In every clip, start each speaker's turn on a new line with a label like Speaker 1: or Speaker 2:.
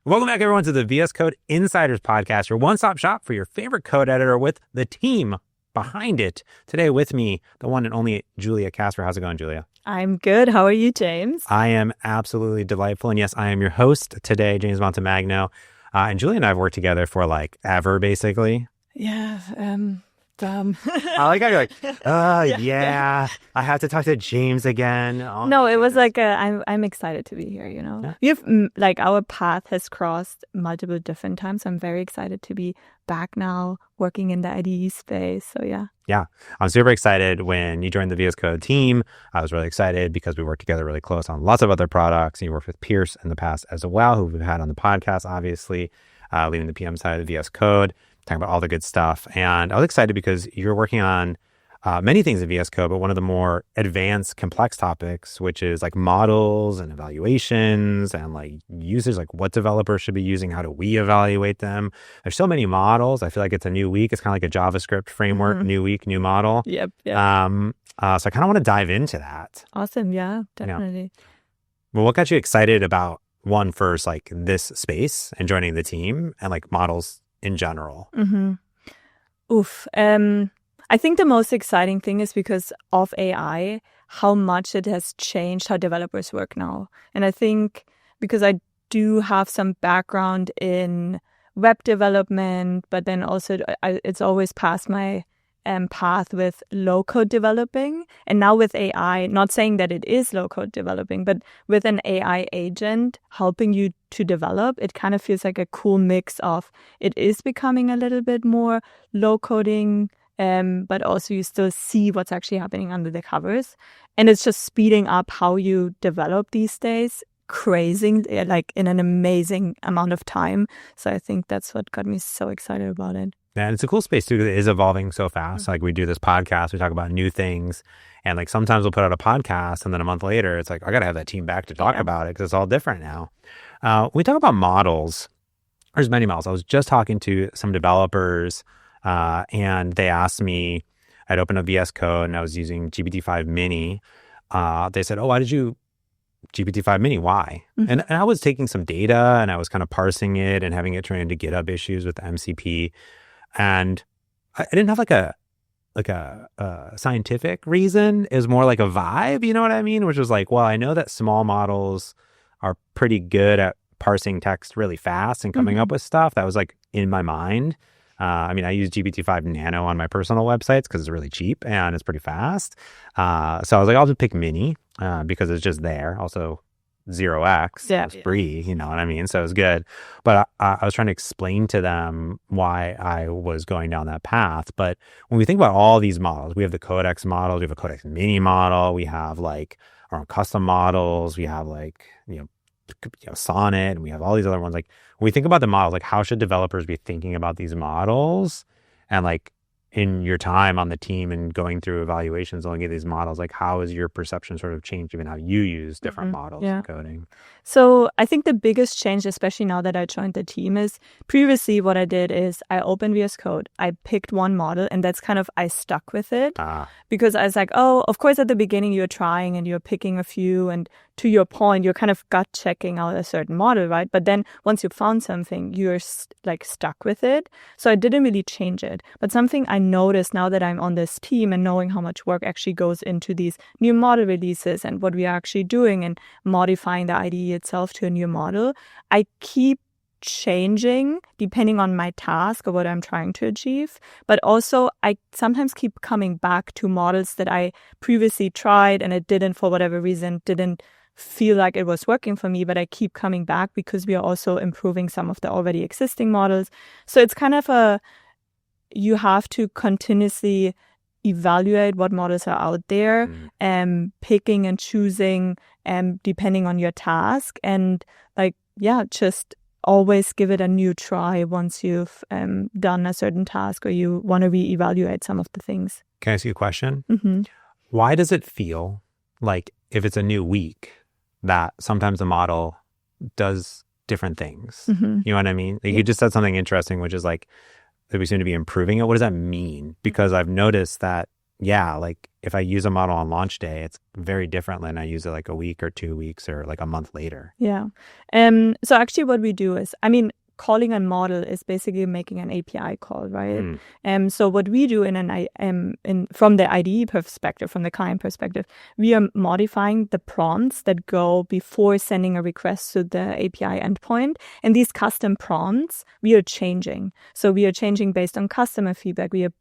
Speaker 1: Welcome back, everyone, to the VS Code Insiders Podcast, your one-stop shop for your favorite code editor with the team behind it. Today with me, the one and only Julia Kasper. How's it going, Julia?
Speaker 2: I'm good. How are you, James?
Speaker 1: I am absolutely delightful. And yes, I am your host today, James Montemagno. And Julia and I have worked together for like ever, basically.
Speaker 2: Yeah.
Speaker 1: I like how you're like, yeah, I have to talk to James again. Oh,
Speaker 2: no, it was like I'm excited to be here, you know.
Speaker 1: Yeah.
Speaker 2: You've like our path has crossed multiple different times. I'm very excited to be back now working in the IDE space. So yeah.
Speaker 1: Yeah, I'm super excited when you joined the VS Code team. I was really excited because we worked together really close on lots of other products. And you worked with Pierce in the past as well, who we've had on the podcast, obviously, leading the PM side of the VS Code, talking about all the good stuff. And I was excited because you're working on many things in VS Code, but one of the more advanced, complex topics, which is like models and evaluations and like users, like what developers should be using, how do we evaluate them? There's so many models. I feel like it's a new week. It's kind of like a JavaScript framework, new week, new model.
Speaker 2: Yep.
Speaker 1: So I kind of want to dive into that.
Speaker 2: Awesome. Yeah, definitely.
Speaker 1: Yeah. Well, what got you excited about one first, like this space and joining the team and like models in general?
Speaker 2: I think the most exciting thing is because of AI, how much it has changed how developers work now. And I think because I do have some background in web development, but then also it's always past my path with low-code developing. And now with AI, not saying that it is low-code developing, but with an AI agent helping you to develop, it kind of feels like a cool mix of it is becoming a little bit more low-coding, but also you still see what's actually happening under the covers. And it's just speeding up how you develop these days, crazy, like in an amazing amount of time. So I think that's what got me so excited about it.
Speaker 1: Yeah, and it's a cool space too, because it is evolving so fast. Like we do this podcast, we talk about new things, and like sometimes we'll put out a podcast and then a month later, it's like, I got to have that team back to talk about it because it's all different now. We talk about models. There's many models. I was just talking to some developers and they asked me, I'd opened up VS Code and I was using GPT-5 Mini. They said, why did you GPT-5 Mini? Why? And I was taking some data and I was kind of parsing it and having it turn into GitHub issues with MCP. And I didn't have like a scientific reason. It was more like a vibe, you know what I mean? Which was like, well, I know that small models are pretty good at parsing text really fast and coming up with stuff. That was like in my mind. I mean, I use GPT-5 Nano on my personal websites because it's really cheap and it's pretty fast. So I was like, I'll just pick Mini because it's just there. Also, 0x, it's free, you know what I mean? So it was good. But I was trying to explain to them why I was going down that path. But when we think about all these models, we have the Codex models, we have a Codex Mini model, we have like our own custom models, we have like, Sonnet, and we have all these other ones. Like when we think about the models, like how should developers be thinking about these models? And like in your time on the team and going through evaluations, looking at these models, like how has your perception sort of changed even how you use different models in coding?
Speaker 2: So I think the biggest change, especially now that I joined the team, is previously what I did is I opened VS Code, I picked one model, and that's kind of, I stuck with it because I was like, of course at the beginning you're trying and you're picking a few, and to your point, you're kind of gut checking out a certain model, right? But then once you found something, you're like stuck with it. So I didn't really change it. But something I noticed now that I'm on this team and knowing how much work actually goes into these new model releases and what we are actually doing and modifying the IDE itself to a new model, I keep changing depending on my task or what I'm trying to achieve. But also I sometimes keep coming back to models that I previously tried and it didn't, for whatever reason, didn't feel like it was working for me, but I keep coming back because we are also improving some of the already existing models. So it's kind of you have to continuously evaluate what models are out there, picking and choosing depending on your task, and just always give it a new try once you've done a certain task or you want to reevaluate some of the things.
Speaker 1: Can I ask you a question? Why does it feel like if it's a new week that sometimes the model does different things? You know what I mean? Like you just said something interesting, which is like that we seem to be improving it. What does that mean? Because I've noticed that yeah, like if I use a model on launch day, it's very different than I use it like a week or 2 weeks or like a month later.
Speaker 2: Yeah. So actually what we do is, calling a model is basically making an API call, right? So what we do from the IDE perspective, from the client perspective, we are modifying the prompts that go before sending a request to the API endpoint. And these custom prompts, we are changing. So we are changing based on customer feedback. We are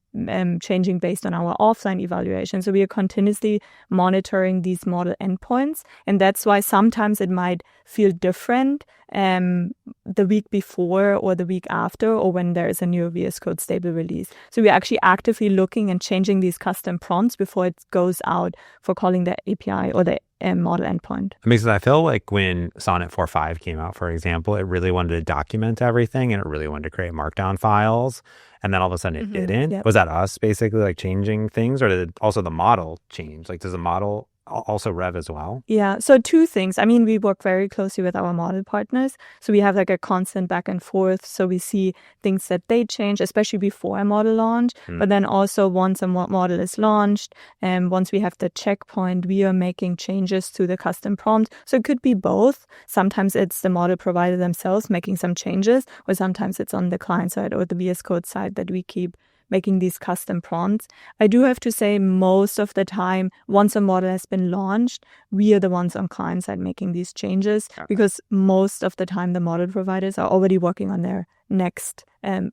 Speaker 2: changing based on our offline evaluation. So we are continuously monitoring these model endpoints. And that's why sometimes it might feel different the week before or the week after, or when there is a new VS Code stable release. So we're actually actively looking and changing these custom prompts before it goes out for calling the API or the model endpoint.
Speaker 1: Because I feel like when Sonnet 4.5 came out, for example, it really wanted to document everything and it really wanted to create markdown files. And then all of a sudden it didn't. Yep. Was that us basically like changing things, or did also the model change? Like, does the model also rev as well?
Speaker 2: Yeah. So two things. We work very closely with our model partners. So we have like a constant back and forth. So we see things that they change, especially before a model launch. But then also once a model is launched, and once we have the checkpoint, we are making changes to the custom prompt. So it could be both. Sometimes it's the model provider themselves making some changes, or sometimes it's on the client side or the VS Code side that we keep making these custom prompts. I do have to say most of the time, once a model has been launched, we are the ones on client side making these changes, because most of the time the model providers are already working on their next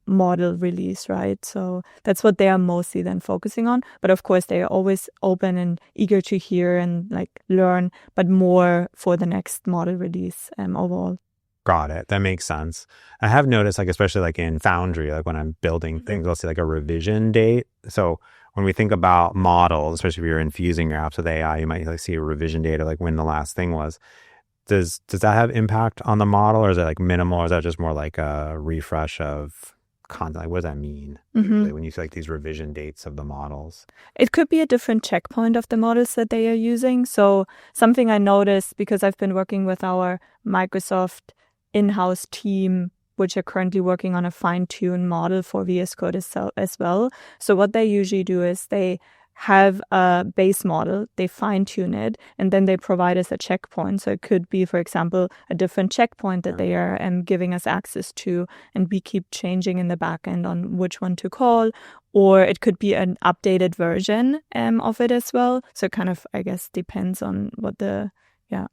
Speaker 2: model release, right? So that's what they are mostly then focusing on. But of course, they are always open and eager to hear and like learn, but more for the next model release overall.
Speaker 1: Got it. That makes sense. I have noticed, like, especially like in Foundry, like when I'm building things, I'll see like a revision date. So when we think about models, especially if you're infusing your apps with AI, you might like see a revision date of like when the last thing was. Does that have impact on the model, or is it like minimal, or is that just more like a refresh of content? Like, what does that mean when you see like these revision dates of the models?
Speaker 2: It could be a different checkpoint of the models that they are using. So something I noticed, because I've been working with our Microsoft in-house team, which are currently working on a fine-tuned model for VS Code as well. So what they usually do is they have a base model, they fine-tune it, and then they provide us a checkpoint. So it could be, for example, a different checkpoint that they are giving us access to, and we keep changing in the backend on which one to call. Or it could be an updated version of it as well. So it kind of, I guess, depends on what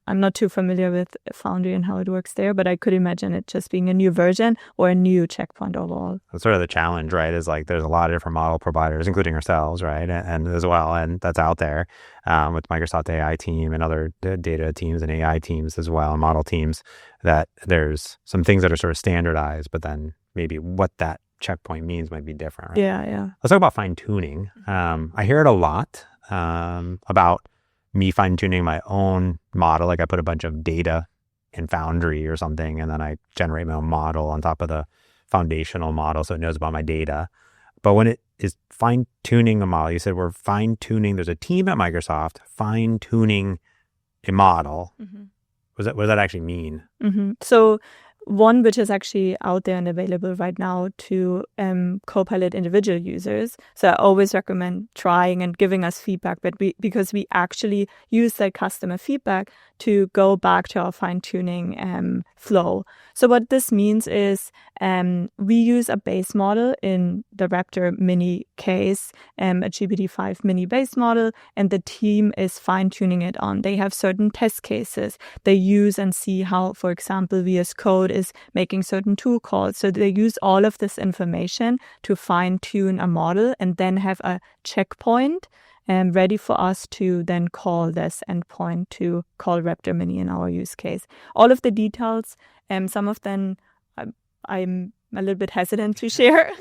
Speaker 2: I'm not too familiar with Foundry and how it works there, but I could imagine it just being a new version or a new checkpoint overall.
Speaker 1: That's sort of the challenge, right? Is like there's a lot of different model providers, including ourselves, right? And as well, and that's out there with Microsoft AI team and other data teams and AI teams as well, and model teams, that there's some things that are sort of standardized, but then maybe what that checkpoint means might be different, right?
Speaker 2: Yeah.
Speaker 1: Let's talk about fine tuning. I hear it a lot about me fine-tuning my own model. Like I put a bunch of data in Foundry or something, and then I generate my own model on top of the foundational model so it knows about my data. But when it is fine-tuning a model, you said we're fine-tuning, there's a team at Microsoft fine-tuning a model. What does that actually mean?
Speaker 2: So one which is actually out there and available right now to Copilot individual users. So I always recommend trying and giving us feedback, but because we actually use that customer feedback to go back to our fine-tuning flow. So what this means is we use a base model in the Raptor Mini case, a GPT-5 Mini base model, and the team is fine-tuning it on. They have certain test cases. They use and see how, for example, VS Code is making certain tool calls. So they use all of this information to fine-tune a model and then have a checkpoint ready for us to then call this endpoint to call Raptor Mini in our use case. All of the details, some of them I'm a little bit hesitant to share.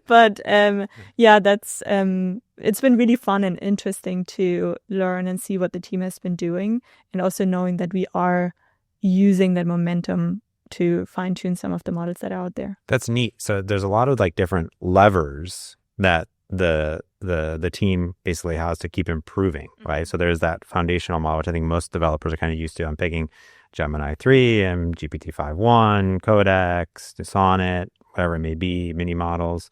Speaker 2: But that's it's been really fun and interesting to learn and see what the team has been doing, and also knowing that we are using that momentum to fine-tune some of the models that are out there.
Speaker 1: That's neat. So there's a lot of like different levers that the team basically has to keep improving, right? So there's that foundational model, which I think most developers are kind of used to. I'm picking Gemini 3 and GPT-5.1, Codex, Sonnet, whatever it may be, mini models.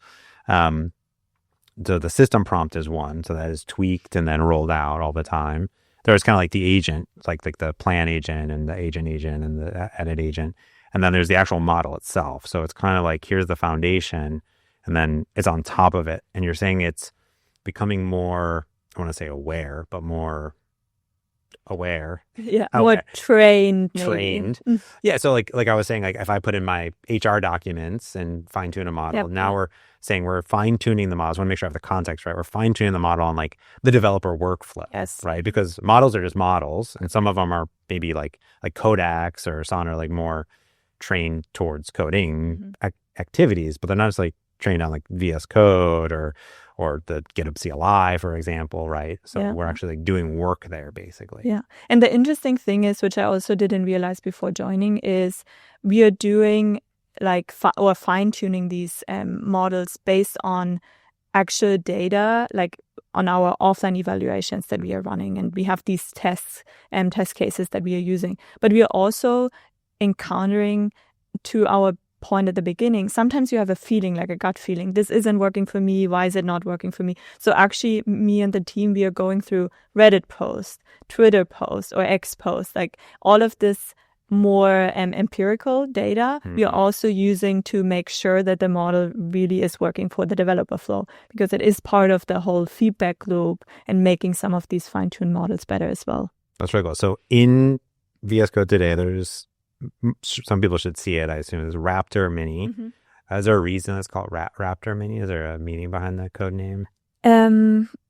Speaker 1: the system prompt is one, so that is tweaked and then rolled out all the time. There's kind of like the agent, like the plan agent and the agent and the edit agent. And then there's the actual model itself. So it's kind of like, here's the foundation, and then it's on top of it. And you're saying it's becoming more, I want to say aware, but more aware.
Speaker 2: Yeah, more trained.
Speaker 1: Trained. Yeah, so like I was saying, like if I put in my HR documents and fine tune a model, now we're saying we're fine tuning the models. I want to make sure I have the context right. We're fine tuning the model on like the developer workflow, right? Because models are just models, and some of them are maybe like Codex or Sonnet are like more trained towards coding activities, but they're not just like trained on like VS Code or the GitHub CLI, for example, right? So we're actually like doing work there, basically.
Speaker 2: Yeah. And the interesting thing is, which I also didn't realize before joining, is we are doing like or fine-tuning these models based on actual data, like on our offline evaluations that we are running. And we have these test cases that we are using. But we are also encountering, to our point at the beginning, sometimes you have a feeling, like a gut feeling, this isn't working for me, why is it not working for me? So actually, me and the team, we are going through Reddit posts, Twitter posts, or X posts, like all of this more empirical data we are also using to make sure that the model really is working for the developer flow, because it is part of the whole feedback loop and making some of these fine-tuned models better as well.
Speaker 1: That's really cool. So in VS Code today, there's some people should see it, I assume. It's Raptor Mini. Is there a reason it's called Raptor Mini? Is there a meaning behind the code name?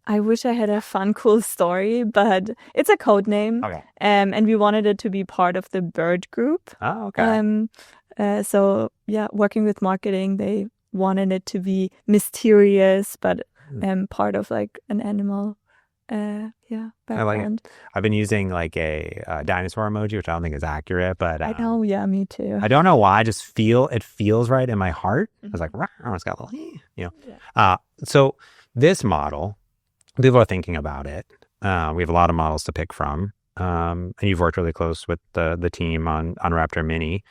Speaker 2: I wish I had a fun, cool story, but it's a code name.
Speaker 1: Okay.
Speaker 2: And we wanted it to be part of the bird group.
Speaker 1: Oh, okay.
Speaker 2: So yeah, working with marketing, they wanted it to be mysterious, but part of like an animal. Background.
Speaker 1: I like it. I've been using like a dinosaur emoji, which I don't think is accurate, but
Speaker 2: I know, yeah, me too.
Speaker 1: I don't know why. I just it feels right in my heart. I was like, it's got a little, So this model, people are thinking about it. We have a lot of models to pick from, and you've worked really close with the team on Raptor Mini.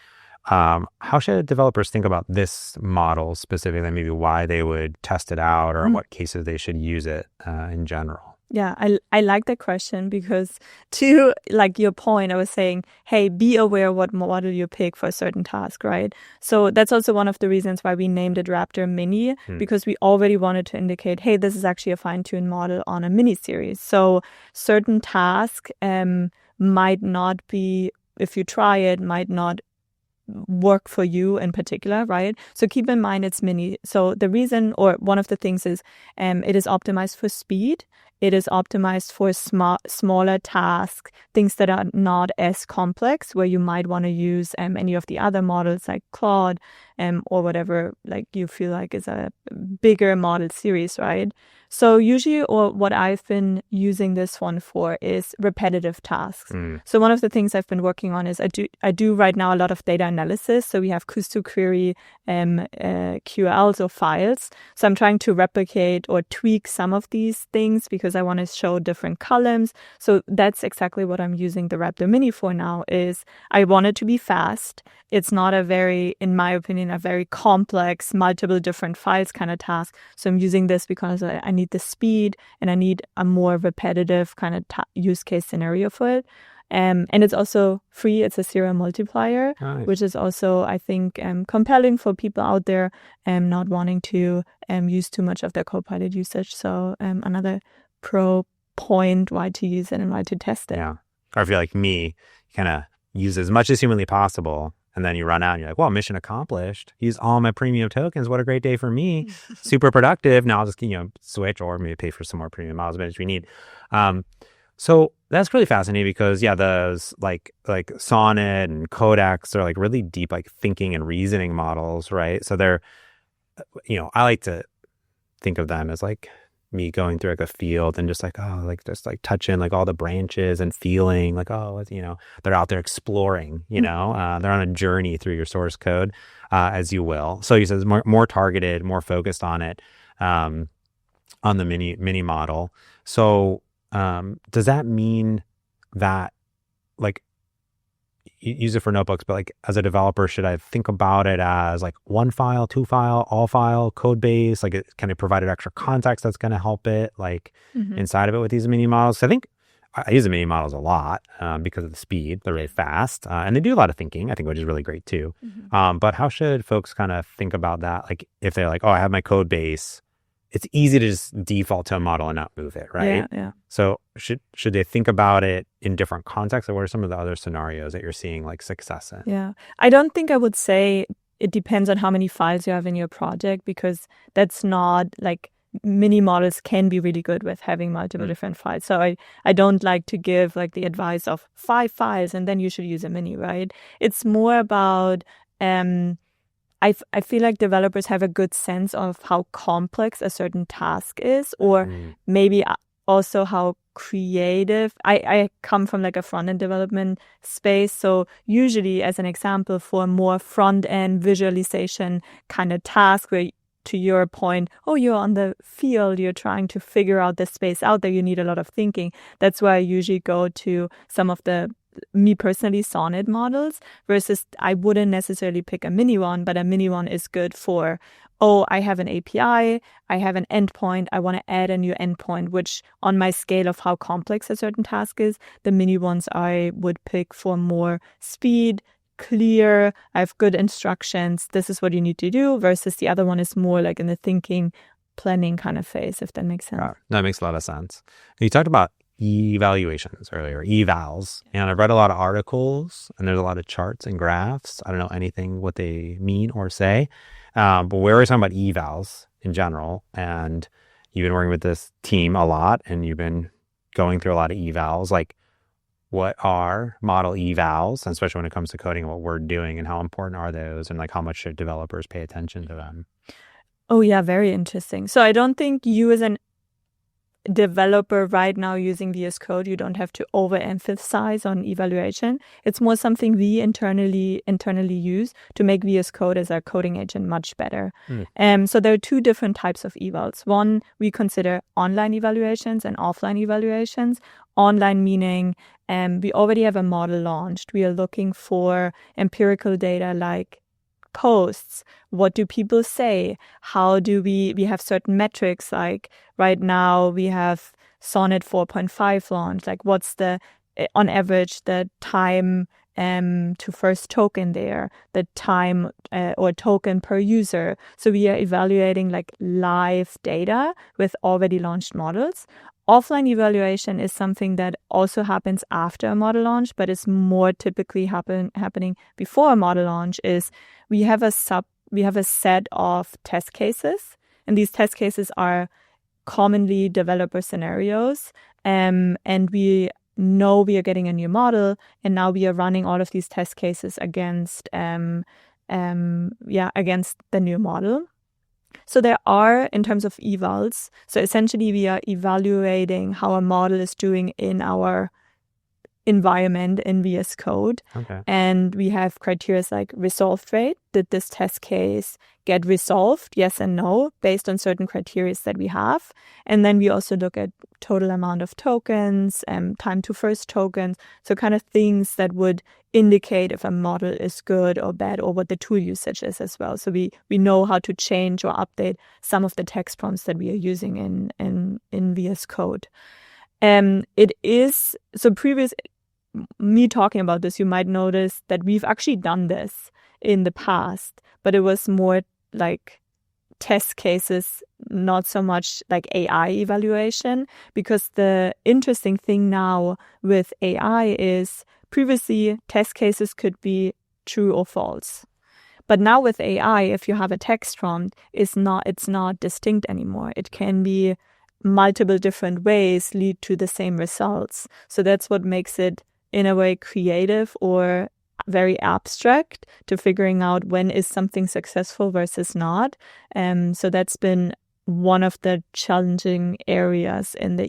Speaker 1: How should developers think about this model specifically, maybe why they would test it out, or in what cases they should use it in general?
Speaker 2: Yeah, I like that question, because to like your point, I was saying, hey, be aware what model you pick for a certain task, right? So that's also one of the reasons why we named it Raptor Mini, because we already wanted to indicate, hey, this is actually a fine-tuned model on a mini series. So certain tasks might not be, if you try it, might not work for you in particular, right? So keep in mind it's mini. So the reason, or one of the things is it is optimized for speed. It is optimized for smaller tasks, things that are not as complex, where you might want to use any of the other models like Claude or whatever, like you feel like is a bigger model series, right? So usually, or what I've been using this one for is repetitive tasks. So one of the things I've been working on is I do right now a lot of data analysis. So we have Kusto query QLs or files. So I'm trying to replicate or tweak some of these things because I want to show different columns. So that's exactly what I'm using the Raptor Mini for now. Is I want it to be fast. It's not a very, in my opinion, a very complex, multiple different files kind of task. So I'm using this because I need the speed and I need a more repetitive kind of use case scenario for it. And it's also free. It's a serial multiplier, which is also, I think, compelling for people out there not wanting to use too much of their Copilot usage. So another pro point why to use it and why to test it.
Speaker 1: Yeah. Or if you're like me, kind of use as much as humanly possible. And then you run out and you're like, well, mission accomplished. Use all my premium tokens. What a great day for me. Super productive. Now I'll just, switch or maybe pay for some more premium miles if we need. So that's really fascinating because, those like Sonnet and Codex are like really deep, like thinking and reasoning models, right? So they're, I like to think of them as like me going through like a field and just touching like all the branches and feeling like, they're out there exploring, they're on a journey through your source code, as you will. So he says more targeted, more focused on it, on the mini model. So, does that mean that like use it for notebooks, but like as a developer, should I think about it as like one file, two file, all file, code base? Like it kind of provided extra context that's going to help it like inside of it with these mini models. So I think I use the mini models a lot because of the speed. They're really fast and they do a lot of thinking, I think, which is really great too. But how should folks kind of think about that? Like if they're like, oh, I have my code base, it's easy to just default to a model and not move it, right?
Speaker 2: Yeah.
Speaker 1: So should they think about it in different contexts, or what are some of the other scenarios that you're seeing like success in?
Speaker 2: Yeah. I don't think I would say it depends on how many files you have in your project, because that's not like mini models can be really good with having multiple different files. So I don't like to give like the advice of 5 files and then you should use a mini, right? It's more about I feel like developers have a good sense of how complex a certain task is, or maybe also how creative. I come from like a front-end development space. So usually, as an example, for a more front-end visualization kind of task where, to your point, oh, you're on the field, you're trying to figure out the space out there, you need a lot of thinking. That's why I usually go to some of the, me personally, Sonnet models, versus I wouldn't necessarily pick a mini one, but a mini one is good for, oh, I have an API, I have an endpoint, I want to add a new endpoint, which on my scale of how complex a certain task is, the mini ones I would pick for more speed, clear, I have good instructions, this is what you need to do, versus the other one is more like in the thinking, planning kind of phase, if that makes sense.
Speaker 1: Yeah, that makes a lot of sense. You talked about evaluations earlier, evals, and I've read a lot of articles and there's a lot of charts and graphs. I don't know anything what they mean or say, but we're always talking about evals in general, and you've been working with this team a lot and you've been going through a lot of evals. Like, what are model evals, and especially when it comes to coding and what we're doing, and how important are those, and like how much should developers pay attention to them?
Speaker 2: Oh yeah, very interesting. So I don't think you as an developer right now using VS Code, you don't have to overemphasize on evaluation. It's more something we internally use to make VS Code as our coding agent much better. So there are two different types of evals. One, we consider online evaluations and offline evaluations. Online meaning we already have a model launched. We are looking for empirical data like posts, what do people say, how do we have certain metrics, like right now we have Sonnet 4.5 launch, like what's the on average the time to first token there, the time or token per user. So we are evaluating like live data with already launched models. Offline evaluation is something that also happens after a model launch, but is more typically happening before a model launch. Is we have a set of test cases, and these test cases are commonly developer scenarios, and we know we are getting a new model, and now we are running all of these test cases against against the new model. So there are, in terms of evals, so essentially we are evaluating how a model is doing in our environment in VS Code.
Speaker 1: Okay.
Speaker 2: And we have criteria like resolved rate. Did this test case get resolved? Yes and no, based on certain criteria that we have. And then we also look at total amount of tokens, time to first tokens. So kind of things that would indicate if a model is good or bad, or what the tool usage is as well. So we know how to change or update some of the text prompts that we are using in VS Code. It is, so previous, me talking about this, you might notice that we've actually done this in the past, but it was more like test cases, not so much like AI evaluation, because the interesting thing now with AI is previously test cases could be true or false. But now with AI, if you have a text prompt, it's not distinct anymore. It can be multiple different ways lead to the same results. So that's what makes it in a way creative or very abstract to figuring out when is something successful versus not. So that's been one of the challenging areas in the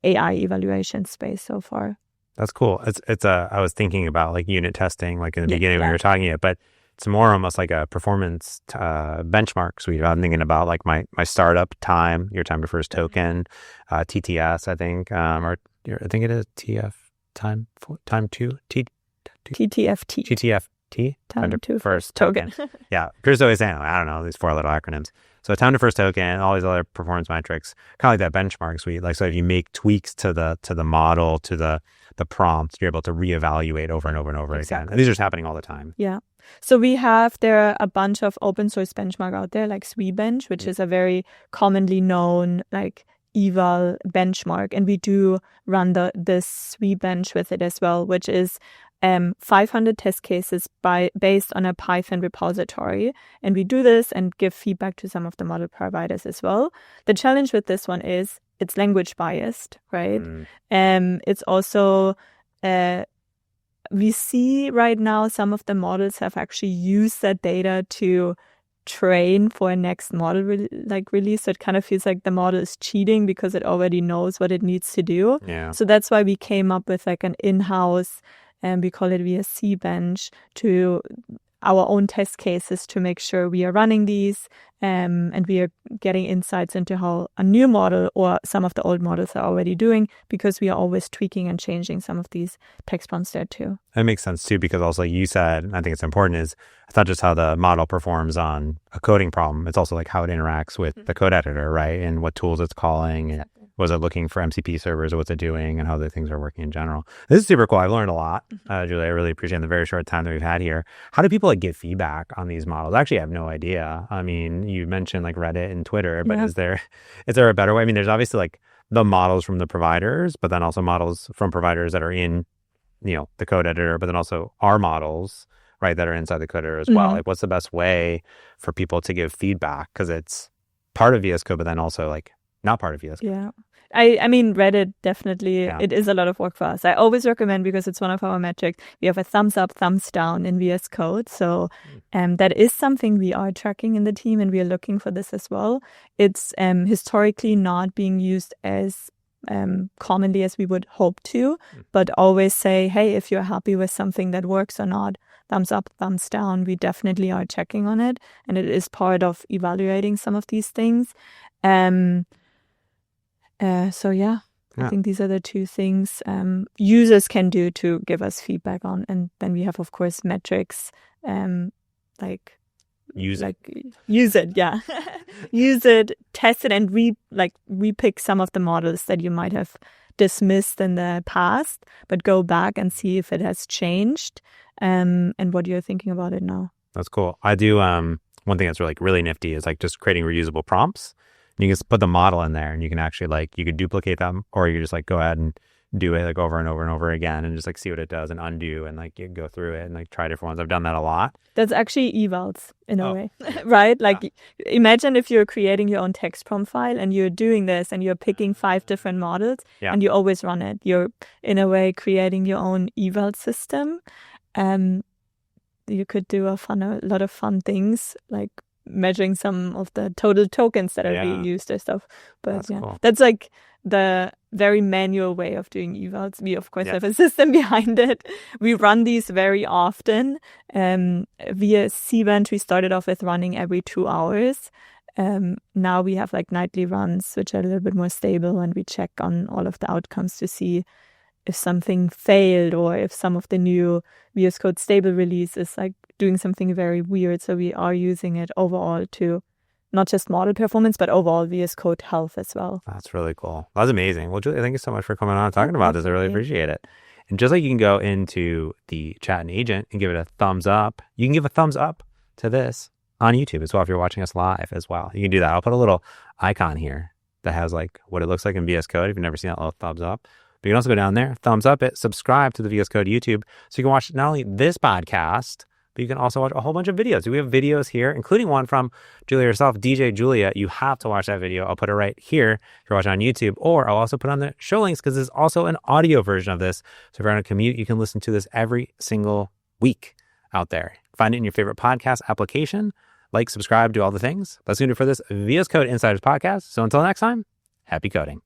Speaker 2: AI evaluation space so far.
Speaker 1: That's cool. I was thinking about like unit testing, like in the beginning when you were talking it, but it's more almost like a performance benchmark suite. I'm thinking about like my startup time, your time to first token, TTS, I think, or I think it is TF time to
Speaker 2: TTFT.
Speaker 1: TTFT?
Speaker 2: Time to first token.
Speaker 1: Yeah. Chris always saying, I don't know, these 4 little acronyms. So time to first token, all these other performance metrics, kind of like that benchmark suite. Like, so if you make tweaks to the model, to the prompts, you're able to reevaluate over and over and over again. And these are just happening all the time.
Speaker 2: Yeah. So there are a bunch of open source benchmark out there, like SweBench, which is a very commonly known like eval benchmark. And we do run this SweBench with it as well, which is 500 test cases based on a Python repository. And we do this and give feedback to some of the model providers as well. The challenge with this one is it's language biased, right? It's also, we see right now some of the models have actually used that data to train for a next model release. So it kind of feels like the model is cheating because it already knows what it needs to do.
Speaker 1: Yeah.
Speaker 2: So that's why we came up with like an in-house, and we call it vscbench, to our own test cases to make sure we are running these and we are getting insights into how a new model or some of the old models are already doing, because we are always tweaking and changing some of these text prompts there too.
Speaker 1: That makes sense too, because also like you said, and I think it's important, is it's not just how the model performs on a coding problem, it's also like how it interacts with the code editor, right? And what tools it's calling, and was it looking for MCP servers, or what's it doing, and how the things are working in general. This is super cool. I've learned a lot. Julia, I really appreciate the very short time that we've had here. How do people like get feedback on these models? Actually, I have no idea. I mean, you mentioned like Reddit and Twitter, but is there a better way? I mean, there's obviously like the models from the providers, but then also models from providers that are in, the code editor, but then also our models, right, that are inside the code editor as well. Like, what's the best way for people to give feedback? Because it's part of VS Code, but then also like not part of VS Code.
Speaker 2: Yeah. I mean, Reddit, definitely, it is a lot of work for us. I always recommend, because it's one of our metrics, we have a thumbs up, thumbs down in VS Code. So that is something we are tracking in the team, and we are looking for this as well. It's historically not being used as commonly as we would hope to, but always say, hey, if you're happy with something that works or not, thumbs up, thumbs down, we definitely are checking on it. And it is part of evaluating some of these things. I think these are the two things users can do to give us feedback on. And then we have, of course, metrics
Speaker 1: use it,
Speaker 2: yeah. Use it, test it, and repick some of the models that you might have dismissed in the past, but go back and see if it has changed and what you're thinking about it now.
Speaker 1: That's cool. I do one thing that's really nifty is like just creating reusable prompts. You can just put the model in there, and you can actually you could duplicate them, or you could just like go ahead and do it like over and over and over again, and just like see what it does and undo, and like you go through it and like try different ones. I've done that a lot.
Speaker 2: That's actually evals in a way, right? Like imagine if you're creating your own text prompt file and you're doing this and you're picking 5 different models and you always run it. You're in a way creating your own eval system. You could do a lot of fun things like measuring some of the total tokens that are being used or stuff. But cool. That's like the very manual way of doing evals. We of course have a system behind it. We run these very often. Via vscbench, we started off with running every 2 hours. Now we have like nightly runs, which are a little bit more stable, and we check on all of the outcomes to see if something failed or if some of the new VS Code stable release is like doing something very weird. So we are using it overall to not just model performance, but overall VS Code health as well.
Speaker 1: That's really cool. That's amazing. Well, Julia, thank you so much for coming on and talking about this. I really appreciate it. And just like you can go into the chat and agent and give it a thumbs up, you can give a thumbs up to this on YouTube as well if you're watching us live as well. You can do that. I'll put a little icon here that has like what it looks like in VS Code if you've never seen that little thumbs up. But you can also go down there, thumbs up it, subscribe to the VS Code YouTube, so you can watch not only this podcast, but you can also watch a whole bunch of videos. We have videos here, including one from Julia herself, DJ Julia. You have to watch that video. I'll put it right here if you're watching on YouTube, or I'll also put on the show links because there's also an audio version of this. So if you're on a commute, you can listen to this every single week out there. Find it in your favorite podcast application. Like, subscribe, do all the things. That's going to do it for this VS Code Insiders podcast. So until next time, happy coding.